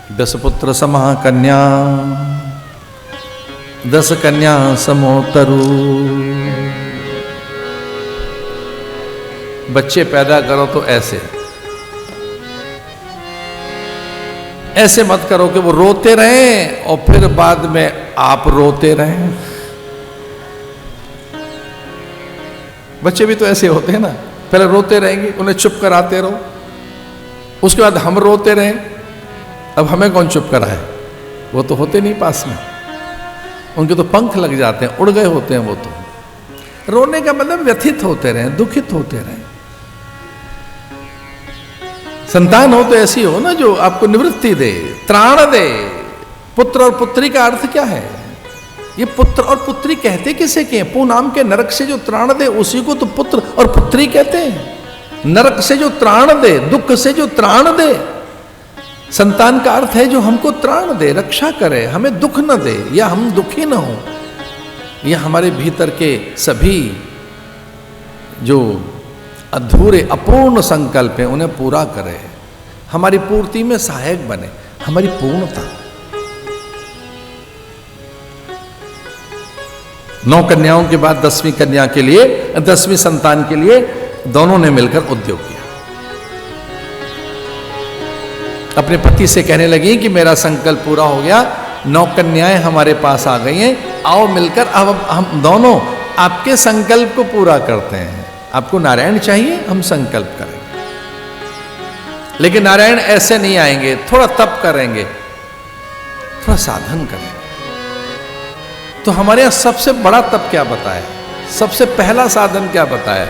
दस पुत्र समः कन्या, दस कन्या समोतरु। बच्चे पैदा करो तो ऐसे मत करो कि वो रोते रहें और फिर बाद में आप रोते रहें। बच्चे भी तो ऐसे होते हैं ना, पहले रोते रहेंगे, उन्हें चुप कराते रहो, उसके बाद हम रोते रहें। अब हमें कौन चुप कराए? वो तो होते नहीं पास में, उनके तो पंख लग जाते हैं, उड़ गए होते हैं वो तो। रोने का मतलब व्यथित होते रहें, दुखित होते रहें। संतान हो तो ऐसी हो ना जो आपको निवृत्ति दे, त्राण दे। पुत्र और पुत्री का अर्थ क्या है? ये पुत्र और पुत्री कहते किसे के? पू नाम के नरक से जो त्राण दे उसी को तो पुत्र और पुत्री कहते हैं। नरक से जो त्राण दे, दुख से जो त्राण दे। संतान का अर्थ है जो हमको त्राण दे, रक्षा करे, हमें दुख न दे या हम दुखी न हो। यह हमारे भीतर के सभी जो अधूरे अपूर्ण संकल्प हैं उन्हें पूरा करे, हमारी पूर्ति में सहायक बने, हमारी पूर्णता। 9 कन्याओं के बाद 10वीं कन्या के लिए, 10वीं संतान के लिए दोनों ने मिलकर उद्योग किया। अपने पति से कहने लगी कि मेरा संकल्प पूरा हो गया, 9 कन्याएं हमारे पास आ गई हैं, आओ मिलकर अब हम दोनों आपके संकल्प को पूरा करते हैं। आपको नारायण चाहिए, हम संकल्प करेंगे, लेकिन नारायण ऐसे नहीं आएंगे, थोड़ा तप करेंगे, थोड़ा साधन करेंगे। तो हमारे यहां सबसे बड़ा तप क्या बताया? सबसे पहला साधन क्या बताया?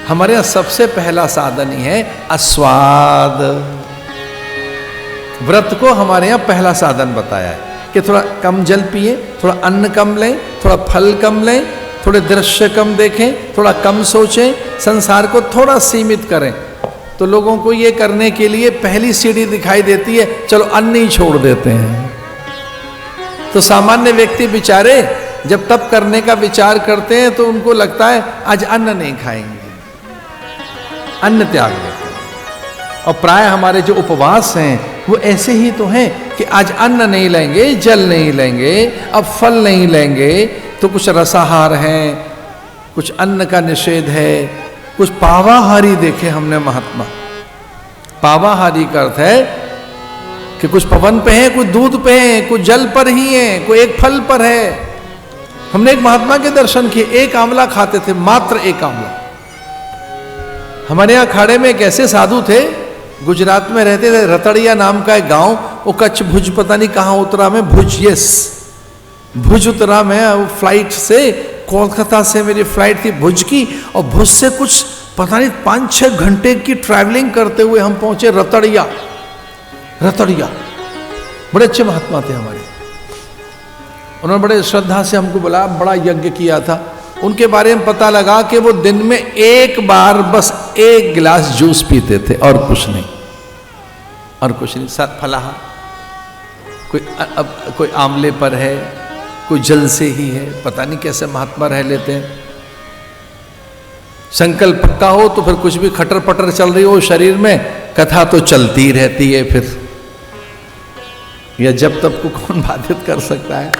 हमारे यहां सबसे पहला साधन ही है आस्वाद। व्रत को हमारे यहां पहला साधन बताया है कि थोड़ा कम जल पिए, थोड़ा अन्न कम लें, थोड़ा फल कम लें, थोड़े दृश्य कम देखें, थोड़ा कम सोचें, संसार को थोड़ा सीमित करें। तो लोगों को ये करने के लिए पहली सीढ़ी दिखाई देती है, चलो अन्न ही छोड़ देते हैं। तो सामान्य व्यक्ति बेचारे जब तप करने का विचार करते हैं तो उनको लगता है आज अन्न नहीं खाएंगे, अन्न त्याग देते हैं। और प्राय हमारे जो उपवास हैं वो ऐसे ही तो हैं कि आज अन्न नहीं लेंगे, जल नहीं लेंगे, अब फल नहीं लेंगे, तो कुछ रसाहार हैं, कुछ अन्न का निषेध है, कुछ पावाहारी देखे हमने महात्मा। पावाहारी का अर्थ है कि कुछ पवन पे है, कुछ दूध पे है, कुछ जल पर ही है, कोई एक फल पर है। हमने एक महात्मा के दर्शन किए, एक आंवला खाते थे, मात्र एक आंवला। हमारे यहाँ अखाड़े में एक ऐसे साधु थे, गुजरात में रहते थे, रतड़िया नाम का एक गांव, वो कच्छ भुज पता नहीं कहाँ उतरा में, भुज, यस भुज उतरा मैं। वो फ्लाइट से, कोलकाता से मेरी फ्लाइट थी भुज की, और भुज से कुछ पता नहीं 5-6 घंटे की ट्रैवलिंग करते हुए हम पहुंचे रतड़िया। रतड़िया बड़े अच्छे महात्मा थे हमारे, उन्होंने बड़े श्रद्धा से हमको बुलाया, बड़ा यज्ञ किया था। उनके बारे में पता लगा कि वो दिन में एक बार बस 1 गिलास जूस पीते थे और कुछ नहीं, और कुछ नहीं। साथ फलाहार, कोई आंवले पर है, कोई जल से ही है, पता नहीं कैसे महात्मा रह लेते हैं। संकल्प पक्का हो तो फिर कुछ भी खटर पटर चल रही हो शरीर में, कथा तो चलती रहती है फिर, या जब तब को कौन बाधित कर सकता है।